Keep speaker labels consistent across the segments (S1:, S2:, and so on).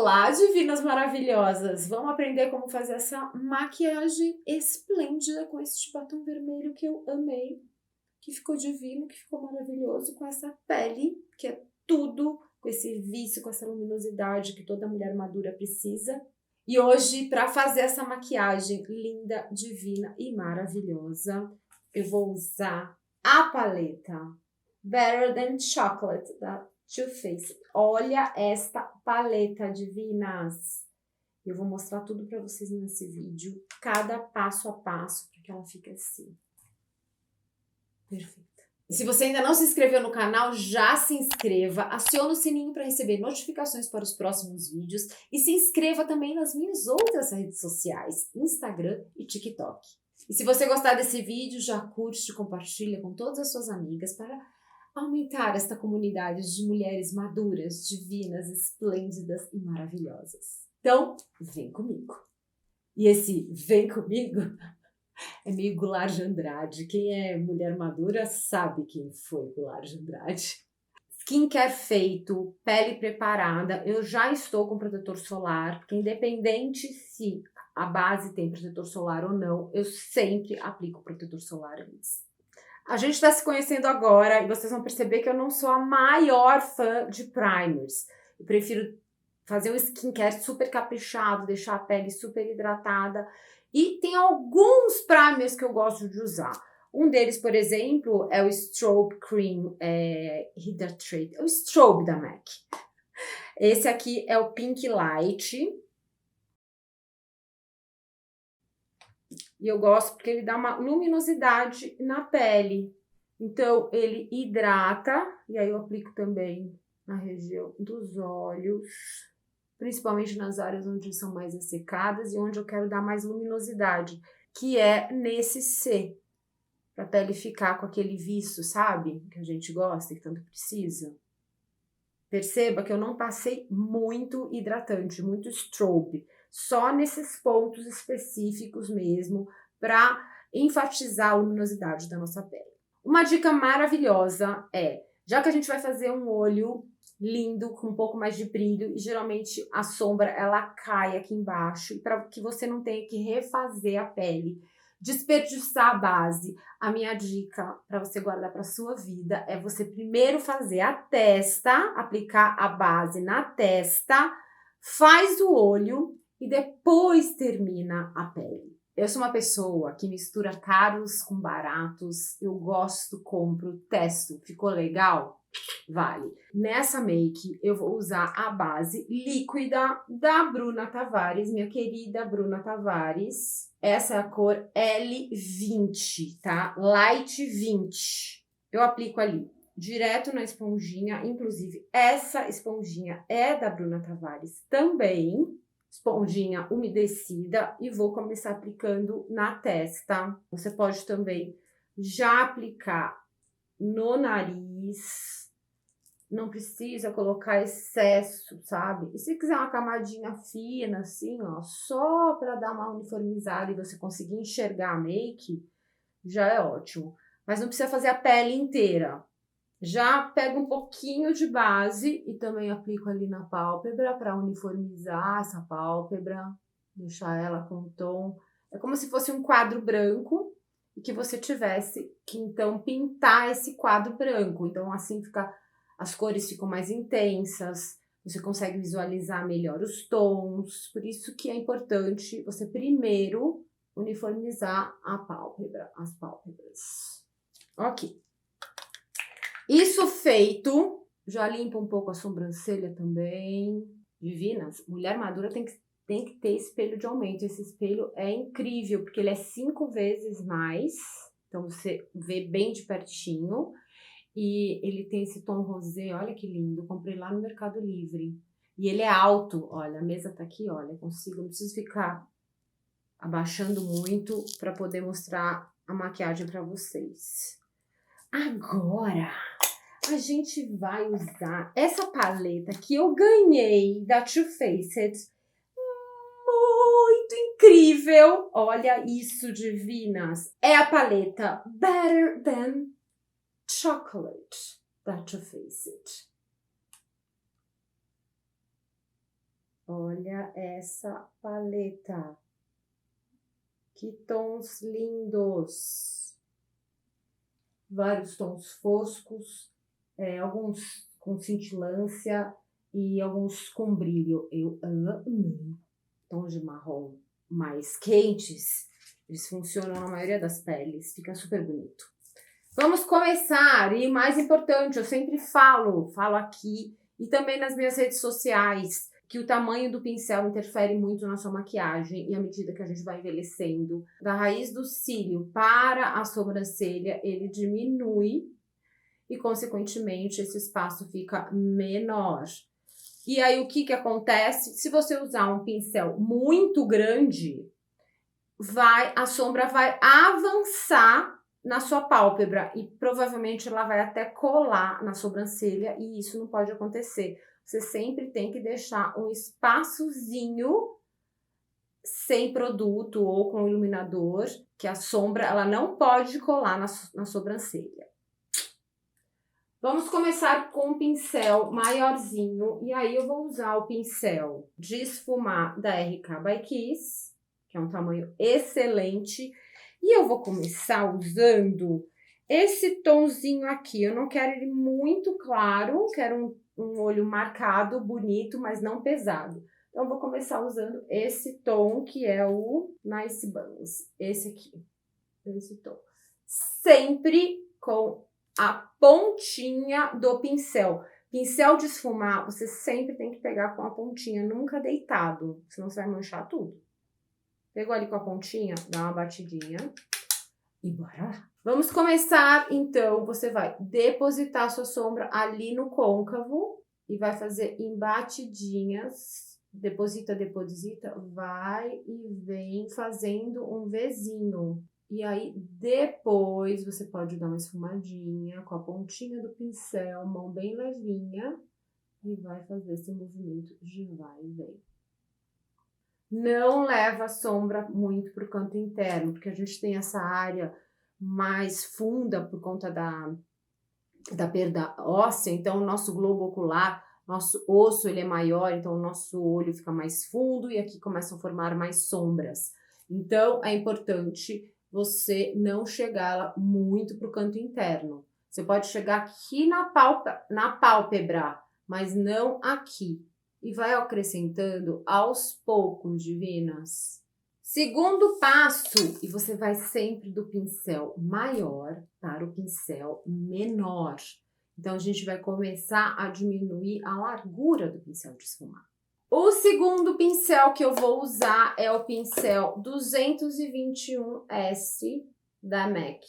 S1: Olá, divinas maravilhosas! Vamos aprender como fazer essa maquiagem esplêndida com este batom vermelho que eu amei, que ficou divino, que ficou maravilhoso, com essa pele, que é tudo, com esse vício, com essa luminosidade que toda mulher madura precisa. E hoje, para fazer essa maquiagem linda, divina e maravilhosa, eu vou usar a paleta Better Than Chocolate, da Too Faced. Olha esta paleta, divinas! Eu vou mostrar tudo para vocês nesse vídeo, cada passo a passo, para que ela fique assim. Perfeita. E se você ainda não se inscreveu no canal, já se inscreva, acione o sininho para receber notificações para os próximos vídeos e se inscreva também nas minhas outras redes sociais, Instagram e TikTok. E se você gostar desse vídeo, já curte e compartilha com todas as suas amigas para aumentar esta comunidade de mulheres maduras, divinas, esplêndidas e maravilhosas. Então, vem comigo. E esse vem comigo é meio Goulart de Andrade. Quem é mulher madura sabe quem foi Goulart de Andrade. Skincare feito, pele preparada. Eu já estou com protetor solar, porque independente se a base tem protetor solar ou não, eu sempre aplico protetor solar antes. A gente está se conhecendo agora e vocês vão perceber que eu não sou a maior fã de primers. Eu prefiro fazer um skincare super caprichado, deixar a pele super hidratada. E tem alguns primers que eu gosto de usar. Um deles, por exemplo, é o Strobe Cream Hydrate. É o Strobe da MAC. Esse aqui é o Pink Light. E eu gosto porque ele dá uma luminosidade na pele. Então, ele hidrata. E aí eu aplico também na região dos olhos. Principalmente nas áreas onde são mais ressecadas e onde eu quero dar mais luminosidade. Que é nesse C. Pra pele ficar com aquele viço, sabe? Que a gente gosta e que tanto precisa. Perceba que eu não passei muito hidratante, muito strobe. Só nesses pontos específicos mesmo, para enfatizar a luminosidade da nossa pele. Uma dica maravilhosa é, já que a gente vai fazer um olho lindo, com um pouco mais de brilho, e geralmente a sombra ela cai aqui embaixo, e para que você não tenha que refazer a pele, desperdiçar a base, a minha dica para você guardar para sua vida é você primeiro fazer a testa, aplicar a base na testa, faz o olho e depois termina a pele. Eu sou uma pessoa que mistura caros com baratos, eu gosto, compro, testo, ficou legal? Vale. Nessa make eu vou usar a base líquida da Bruna Tavares, minha querida Bruna Tavares. Essa é a cor L20, tá? Light 20. Eu aplico ali direto na esponjinha, inclusive essa esponjinha é da Bruna Tavares também. Esponjinha umedecida e vou começar aplicando na testa. Você pode também já aplicar no nariz, não precisa colocar excesso, sabe? E se quiser uma camadinha fina, assim, ó, só para dar uma uniformizada e você conseguir enxergar a make, já é ótimo. Mas não precisa fazer a pele inteira. Já pego um pouquinho de base e também aplico ali na pálpebra para uniformizar essa pálpebra, deixar ela com um tom. É como se fosse um quadro branco e que você tivesse que então pintar esse quadro branco. Então assim fica, as cores ficam mais intensas, você consegue visualizar melhor os tons. Por isso que é importante você primeiro uniformizar a pálpebra, as pálpebras. Ok. Isso feito, já limpa um pouco a sobrancelha também. Divinas, mulher madura tem que ter espelho de aumento. Esse espelho é incrível, porque ele é 5 vezes mais. Então, você vê bem de pertinho. E ele tem esse tom rosé, olha que lindo. Comprei lá no Mercado Livre. E ele é alto, olha, a mesa tá aqui, olha. Consigo, não preciso ficar abaixando muito para poder mostrar a maquiagem para vocês. Agora, a gente vai usar essa paleta que eu ganhei da Too Faced. Muito incrível! Olha isso, divinas! É a paleta Better Than Chocolate da Too Faced. Olha essa paleta. Que tons lindos. Vários tons foscos, alguns com cintilância e alguns com brilho. Eu amei. Tons de marrom mais quentes, eles funcionam na maioria das peles, fica super bonito. Vamos começar, e o mais importante, eu sempre falo aqui e também nas minhas redes sociais, que o tamanho do pincel interfere muito na sua maquiagem, e à medida que a gente vai envelhecendo, da raiz do cílio para a sobrancelha, ele diminui e, consequentemente, esse espaço fica menor. E aí, o que acontece? Se você usar um pincel muito grande, a sombra vai avançar na sua pálpebra e provavelmente ela vai até colar na sobrancelha, e isso não pode acontecer. Você sempre tem que deixar um espaçozinho sem produto ou com iluminador, que a sombra ela não pode colar na sobrancelha. Vamos começar com um pincel maiorzinho, e aí eu vou usar o pincel de esfumar da RK by Kiss, que é um tamanho excelente, e eu vou começar usando esse tonzinho aqui. Eu não quero ele muito claro, quero um olho marcado, bonito, mas não pesado. Então, eu vou começar usando esse tom, que é o Nice Buns, esse aqui, esse tom. Sempre com a pontinha do pincel. Pincel de esfumar, você sempre tem que pegar com a pontinha, nunca deitado, senão você vai manchar tudo. Pegou ali com a pontinha, dá uma batidinha e bora lá. Vamos começar, então, você vai depositar a sua sombra ali no côncavo e vai fazer em batidinhas. Deposita, deposita, vai e vem fazendo um Vzinho. E aí, depois, você pode dar uma esfumadinha com a pontinha do pincel, mão bem levinha, e vai fazer esse movimento de vai e vem. Não leva a sombra muito para o canto interno, porque a gente tem essa área mais funda por conta da perda óssea, então o nosso globo ocular, nosso osso ele é maior, então o nosso olho fica mais fundo e aqui começam a formar mais sombras. Então é importante você não chegar muito para o canto interno. Você pode chegar aqui na pálpebra, mas não aqui. E vai acrescentando aos poucos, divinas. Segundo passo, e você vai sempre do pincel maior para o pincel menor. Então, a gente vai começar a diminuir a largura do pincel de esfumar. O segundo pincel que eu vou usar é o pincel 221S da MAC.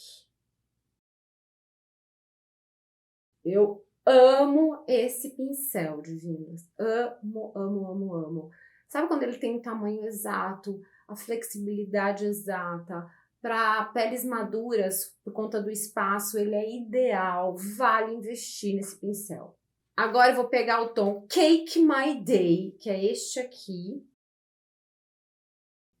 S1: Eu amo esse pincel, divinas. Amo, amo, amo, amo. Sabe quando ele tem o tamanho exato, a flexibilidade exata? Para peles maduras, por conta do espaço, ele é ideal. Vale investir nesse pincel. Agora eu vou pegar o tom Cake My Day, que é este aqui.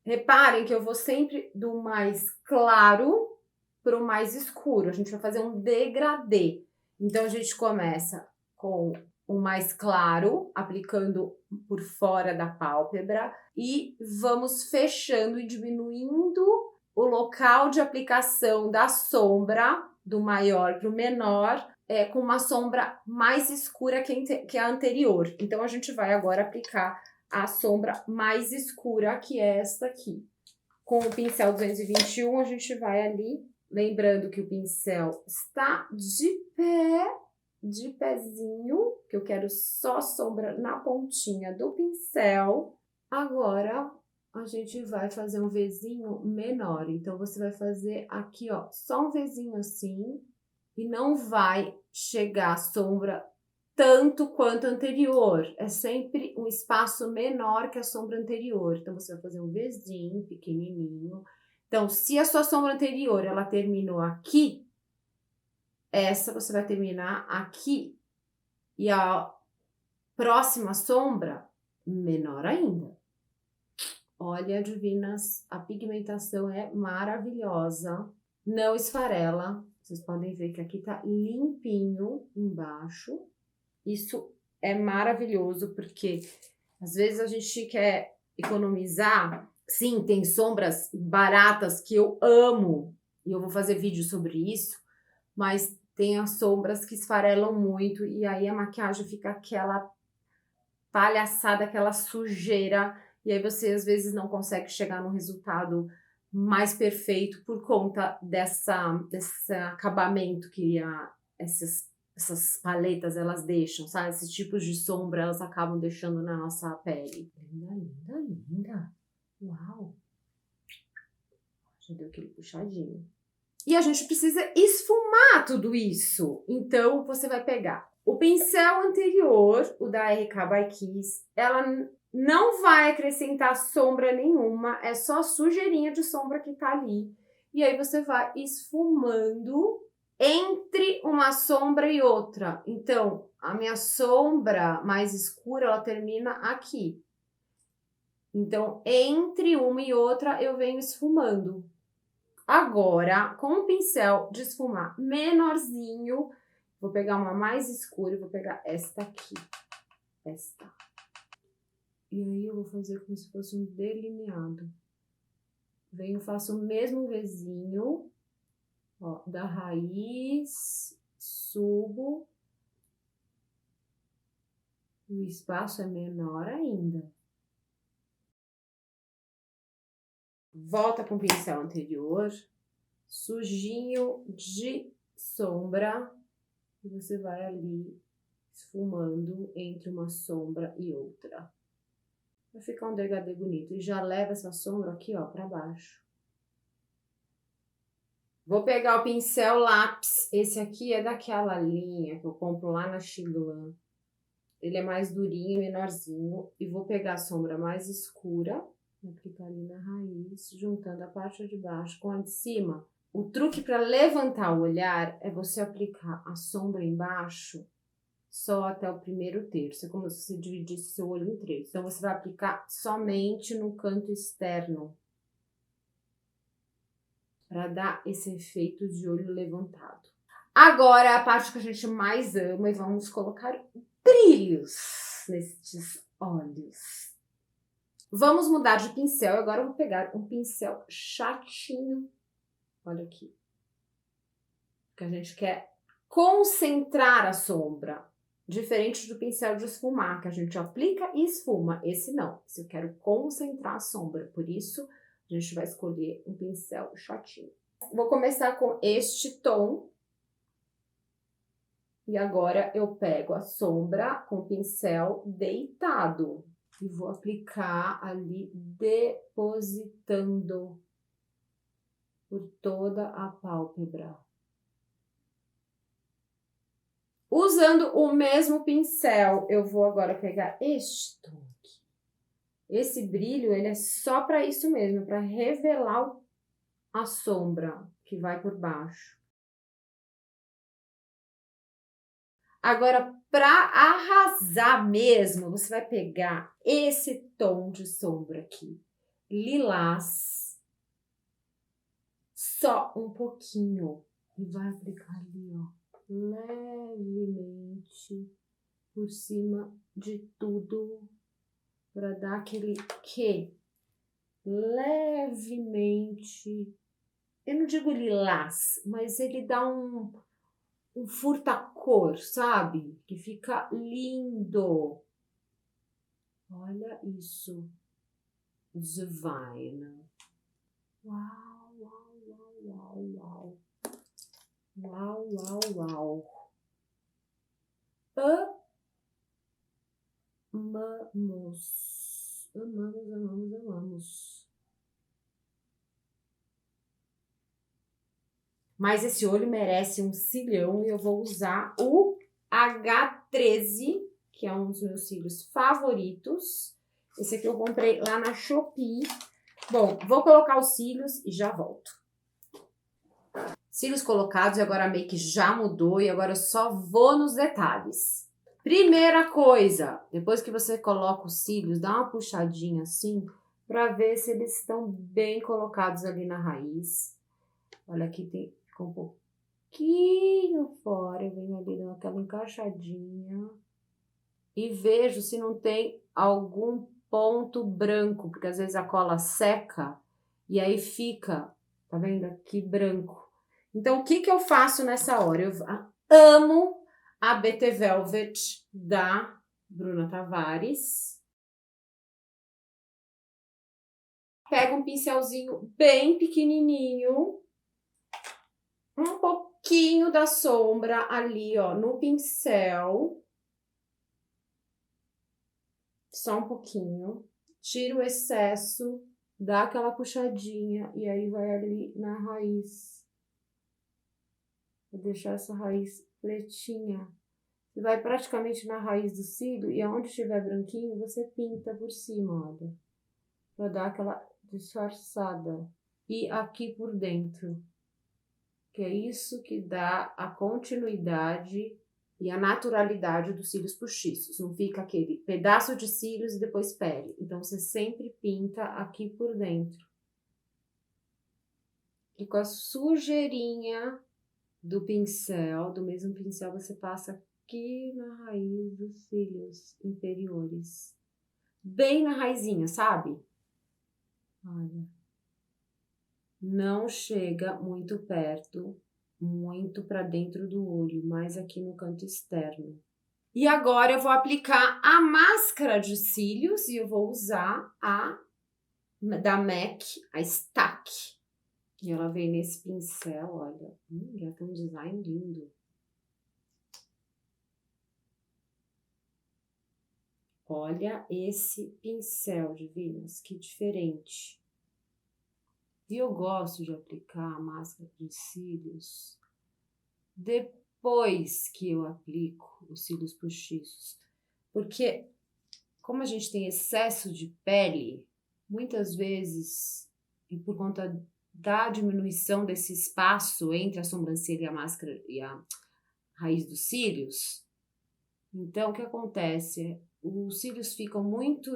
S1: Reparem que eu vou sempre do mais claro para o mais escuro. A gente vai fazer um degradê. Então, a gente começa com o mais claro, aplicando por fora da pálpebra, e vamos fechando e diminuindo o local de aplicação da sombra, do maior para o menor, com uma sombra mais escura que a anterior. Então, a gente vai agora aplicar a sombra mais escura, que é esta aqui. Com o pincel 221, a gente vai ali. Lembrando que o pincel está de pezinho, que eu quero só sombra na pontinha do pincel. Agora, a gente vai fazer um Vzinho menor. Então, você vai fazer aqui, ó, só um Vzinho assim, e não vai chegar a sombra tanto quanto a anterior. É sempre um espaço menor que a sombra anterior. Então, você vai fazer um Vzinho pequenininho. Então, se a sua sombra anterior, ela terminou aqui, essa você vai terminar aqui. E a próxima sombra, menor ainda. Olha, divinas, a pigmentação é maravilhosa. Não esfarela. Vocês podem ver que aqui tá limpinho embaixo. Isso é maravilhoso, porque Às vezes a gente quer economizar. Sim, tem sombras baratas que eu amo, e eu vou fazer vídeo sobre isso, mas tem as sombras que esfarelam muito, e aí a maquiagem fica aquela palhaçada, aquela sujeira, e aí você às vezes não consegue chegar no resultado mais perfeito por conta desse acabamento que essas paletas elas deixam, sabe? Esses tipos de sombra elas acabam deixando na nossa pele. Linda, linda, linda. Uau! Já deu aquele puxadinho. E a gente precisa esfumar tudo isso. Então, você vai pegar o pincel anterior, o da RK by Kiss, ela não vai acrescentar sombra nenhuma, é só sujeirinha de sombra que tá ali. E aí você vai esfumando entre uma sombra e outra. Então, a minha sombra mais escura, ela termina aqui. Então, entre uma e outra, eu venho esfumando. Agora, com um pincel de esfumar menorzinho, vou pegar uma mais escura e vou pegar esta aqui. Esta. E aí eu vou fazer como se fosse um delineado. Venho, faço o mesmo Vzinho, ó, da raiz, subo. O espaço é menor ainda. Volta com o pincel anterior, sujinho de sombra, e você vai ali esfumando entre uma sombra e outra. Vai ficar um degradê bonito. E já leva essa sombra aqui, ó, pra baixo. Vou pegar o pincel lápis. Esse aqui é daquela linha que eu compro lá na Xiglan. Ele é mais durinho, menorzinho. E vou pegar a sombra mais escura, aplicar ali na raiz, juntando a parte de baixo com a de cima. O truque para levantar o olhar é você aplicar a sombra embaixo só até o primeiro terço. É como se você dividisse seu olho em três. Então, você vai aplicar somente no canto externo, para dar esse efeito de olho levantado. Agora é a parte que a gente mais ama e vamos colocar brilhos nestes olhos. Vamos mudar de pincel. Agora eu vou pegar um pincel chatinho. Olha aqui. Que a gente quer concentrar a sombra. Diferente do pincel de esfumar, que a gente aplica e esfuma. Esse não. Esse eu quero concentrar a sombra. Por isso, a gente vai escolher um pincel chatinho. Vou começar com este tom. E agora eu pego a sombra com o pincel deitado. E vou aplicar ali, depositando por toda a pálpebra. Usando o mesmo pincel, eu vou agora pegar este tom aqui. Esse brilho, ele é só para isso mesmo, para revelar a sombra que vai por baixo. Agora, para arrasar mesmo, você vai pegar esse tom de sombra aqui, lilás, só um pouquinho, e vai aplicar ali, ó, levemente por cima de tudo, para dar aquele quê? Levemente, eu não digo lilás, mas ele dá um furta-cor, sabe? Que fica lindo. Olha isso. Divine. Uau, uau, uau, uau, uau. Uau, uau, uau. Amamos. Amamos, amamos, amamos. Mas esse olho merece um cílio e eu vou usar o H13, que é um dos meus cílios favoritos. Esse aqui eu comprei lá na Shopee. Bom, vou colocar os cílios e já volto. Cílios colocados e agora a make já mudou e agora eu só vou nos detalhes. Primeira coisa, depois que você coloca os cílios, dá uma puxadinha assim para ver se eles estão bem colocados ali na raiz. Olha, aqui ficou um pouquinho fora, eu venho ali dando aquela encaixadinha e vejo se não tem algum ponto branco, porque às vezes a cola seca e aí fica, tá vendo aqui, branco. Então, o que que eu faço nessa hora? Eu amo a BT Velvet da Bruna Tavares. Pega um pincelzinho bem pequenininho, um pouquinho da sombra ali, ó, no pincel. Só um pouquinho. Tira o excesso, dá aquela puxadinha e aí vai ali na raiz. Vou deixar essa raiz pretinha. Você vai praticamente na raiz do cílio e aonde tiver branquinho, você pinta por cima, olha. Pra dar aquela disfarçada. E aqui por dentro. Que é isso que dá a continuidade e a naturalidade dos cílios postiços. Não fica aquele pedaço de cílios e depois pele. Então, você sempre pinta aqui por dentro. E com a sujeirinha do pincel, do mesmo pincel, você passa aqui na raiz dos cílios inferiores. Bem na raizinha, sabe? Olha. Não chega muito perto, muito para dentro do olho, mas aqui no canto externo. E agora eu vou aplicar a máscara de cílios e eu vou usar a da MAC, a Stack. E ela vem nesse pincel, olha. Já tem um design lindo. Olha esse pincel, divinas, que diferente. E eu gosto de aplicar a máscara de cílios depois que eu aplico os cílios postiços. Porque, como a gente tem excesso de pele, muitas vezes, e por conta da diminuição desse espaço entre a sobrancelha e a máscara e a raiz dos cílios, então o que acontece? Os cílios ficam muito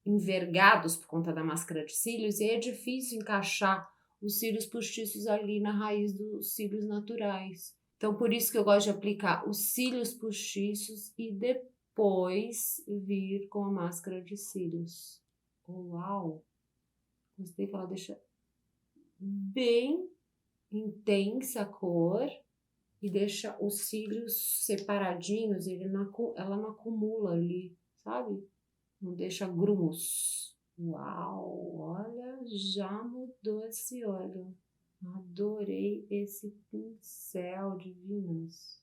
S1: envergados por conta da máscara de cílios e é difícil encaixar os cílios postiços ali na raiz dos cílios naturais. Então, por isso que eu gosto de aplicar os cílios postiços e depois vir com a máscara de cílios. Uau! Gostei que ela deixa bem intensa a cor e deixa os cílios separadinhos, ela não acumula ali, sabe? Não deixa grumos. Uau, olha, já mudou esse olho. Adorei esse pincel, divinas.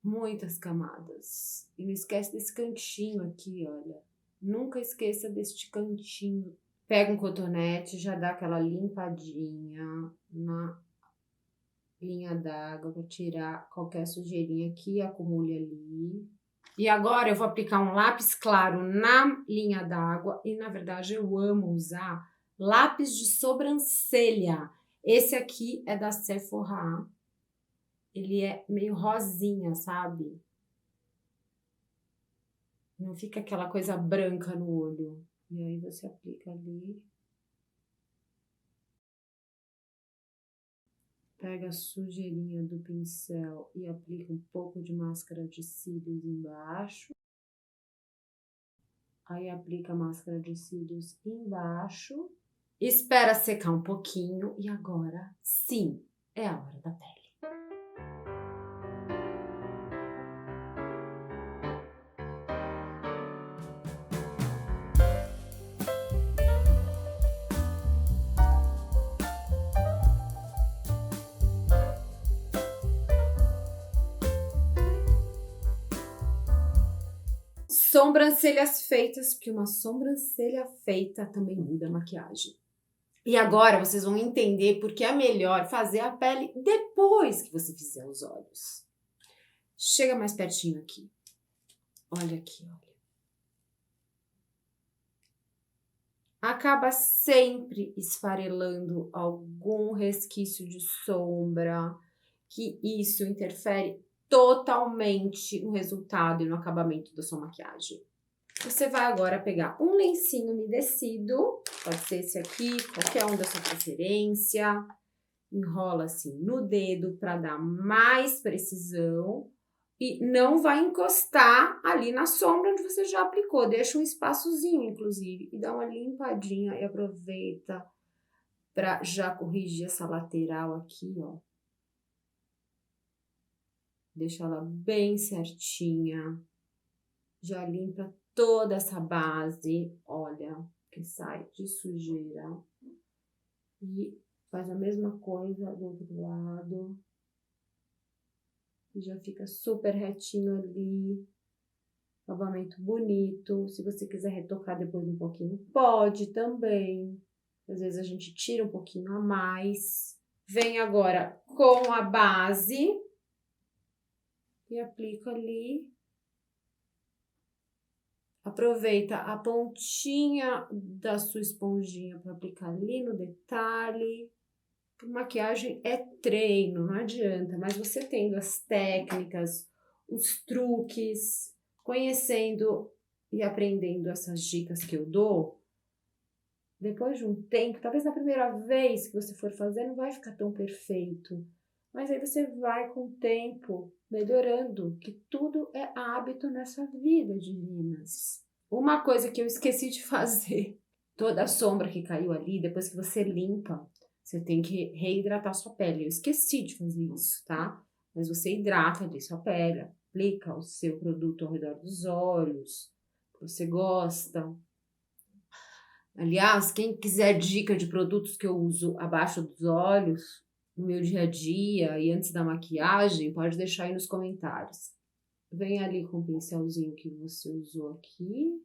S1: Muitas camadas. E não esquece desse cantinho aqui, olha. Nunca esqueça deste cantinho. Pega um cotonete, já dá aquela limpadinha na linha d'água para tirar qualquer sujeirinha que acumule ali. E agora eu vou aplicar um lápis claro na linha d'água e, na verdade, eu amo usar lápis de sobrancelha. Esse aqui é da Sephora. Ele é meio rosinha, sabe? Não fica aquela coisa branca no olho. E aí você aplica ali. Pega a sujeirinha do pincel e aplica um pouco de máscara de cílios embaixo. Aí aplica a máscara de cílios embaixo. Espera secar um pouquinho e agora sim, é a hora da pele. Sobrancelhas feitas, porque uma sobrancelha feita também muda a maquiagem. E agora vocês vão entender porque é melhor fazer a pele depois que você fizer os olhos. Chega mais pertinho aqui. Olha aqui, olha. Acaba sempre esfarelando algum resquício de sombra, que isso interfere totalmente no resultado e no acabamento da sua maquiagem. Você vai agora pegar um lencinho umedecido, pode ser esse aqui, qualquer um da sua preferência, enrola assim no dedo para dar mais precisão e não vai encostar ali na sombra onde você já aplicou. Deixa um espaçozinho, inclusive, e dá uma limpadinha e aproveita para já corrigir essa lateral aqui, ó. Deixa ela bem certinha. Já limpa toda essa base, olha, que sai de sujeira. E faz a mesma coisa do outro lado. E já fica super retinho ali. Acabamento bonito. Se você quiser retocar depois um pouquinho, pode também. Às vezes a gente tira um pouquinho a mais. Vem agora com a base. E aplico ali. Aproveita a pontinha da sua esponjinha para aplicar ali no detalhe. Maquiagem é treino, não adianta, mas você tendo as técnicas, os truques, conhecendo e aprendendo essas dicas que eu dou, depois de um tempo, talvez na primeira vez que você for fazer não vai ficar tão perfeito, mas aí você vai com o tempo melhorando, que tudo é hábito nessa vida, meninas. Uma coisa que eu esqueci de fazer, toda a sombra que caiu ali, depois que você limpa, você tem que reidratar sua pele. Eu esqueci de fazer isso, tá? Mas você hidrata ali sua pele, aplica o seu produto ao redor dos olhos, que você gosta. Aliás, quem quiser dica de produtos que eu uso abaixo dos olhos, no meu dia a dia e antes da maquiagem, pode deixar aí nos comentários. Vem ali com o pincelzinho que você usou aqui.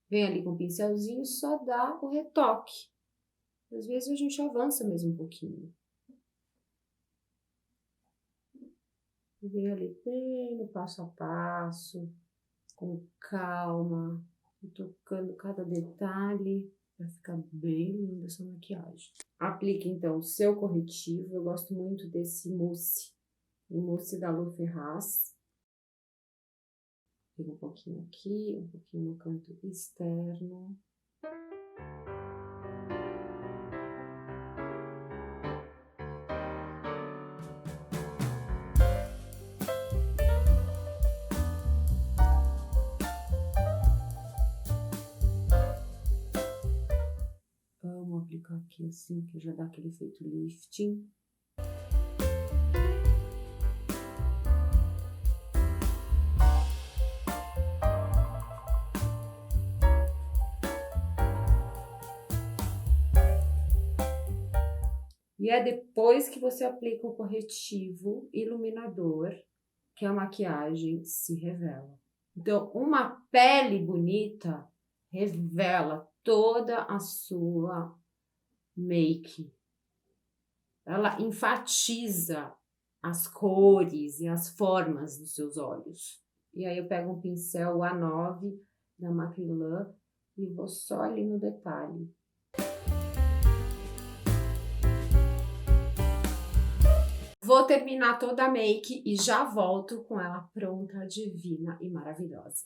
S1: Vem ali com o pincelzinho, só dá o retoque. Às vezes a gente avança mesmo um pouquinho. Vem ali bem no passo a passo, com calma, tocando cada detalhe, vai ficar bem linda essa maquiagem. Aplique então o seu corretivo, eu gosto muito desse mousse, o mousse da Lu Ferraz. Pega um pouquinho aqui, um pouquinho no canto externo. Amo aplicar aqui assim, que já dá aquele efeito lifting. E é depois que você aplica o corretivo iluminador que a maquiagem se revela. Então, uma pele bonita revela toda a sua make. Ela enfatiza as cores e as formas dos seus olhos. E aí eu pego um pincel A9 da Macrylan e vou só ali no detalhe. Vou terminar toda a make e já volto com ela pronta, divina e maravilhosa.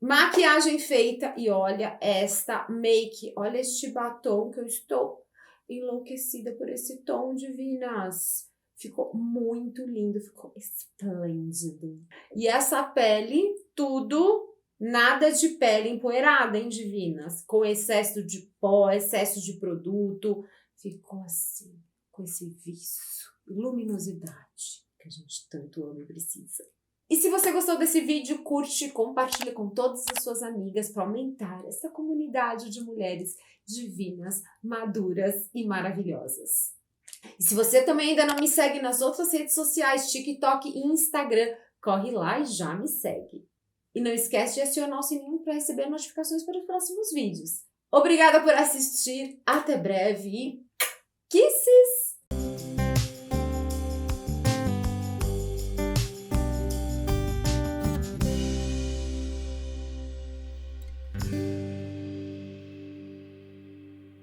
S1: Maquiagem feita e olha esta make, olha este batom que eu estou enlouquecida por esse tom, divinas. Ficou muito lindo, ficou esplêndido. E essa pele, tudo, nada de pele empoeirada, hein, divinas? Com excesso de pó, excesso de produto. Ficou assim, com esse viço, luminosidade que a gente tanto ama e precisa. E se você gostou desse vídeo, curte, compartilha com todas as suas amigas para aumentar essa comunidade de mulheres divinas, maduras e maravilhosas. E se você também ainda não me segue nas outras redes sociais, TikTok e Instagram, corre lá e já me segue. E não esquece de acionar o sininho para receber notificações para os próximos vídeos. Obrigada por assistir, até breve e kiss!